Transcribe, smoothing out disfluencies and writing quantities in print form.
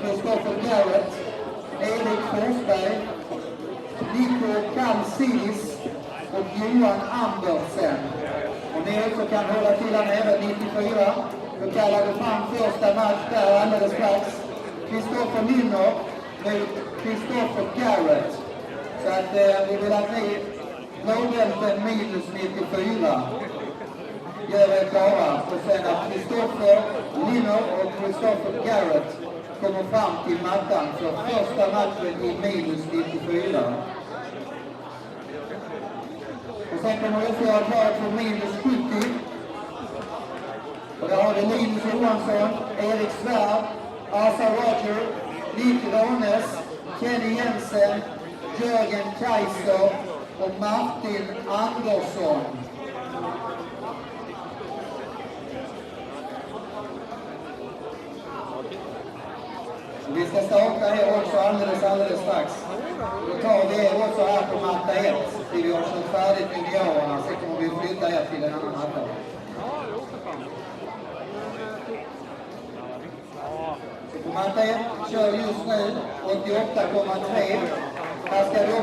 Kristoffer Garrett, Erik Forsberg, Nico Kalsis och Johan Andersen. Och ni också kan hålla till här nere 94. Då kallar vi fram första match där alldeles strax. Kristoffer Linner mot Kristoffer Garrett. Så att vi vill att ni blåbälten minus 94 gör er klara. Och sen att Kristoffer Linner och Kristoffer Garrett kommer fram till mattan för första matchen i minus 94. Och sen kommer vi få ett lag för minus 70. Och där har vi Linus Johansson, Erik Svärd, Asa Roger, Nick Ranes, Kenny Jensen, Jörgen Kaiser och Martin Andersson. Vi ska starta här också alldeles strax. Då tar vi er också här på matta 1 till vi har kört färdigt med juniorerna. Sen kommer vi flytta er till en annan matta. Så på matta 1 kör just nu 88,3. Här ska vi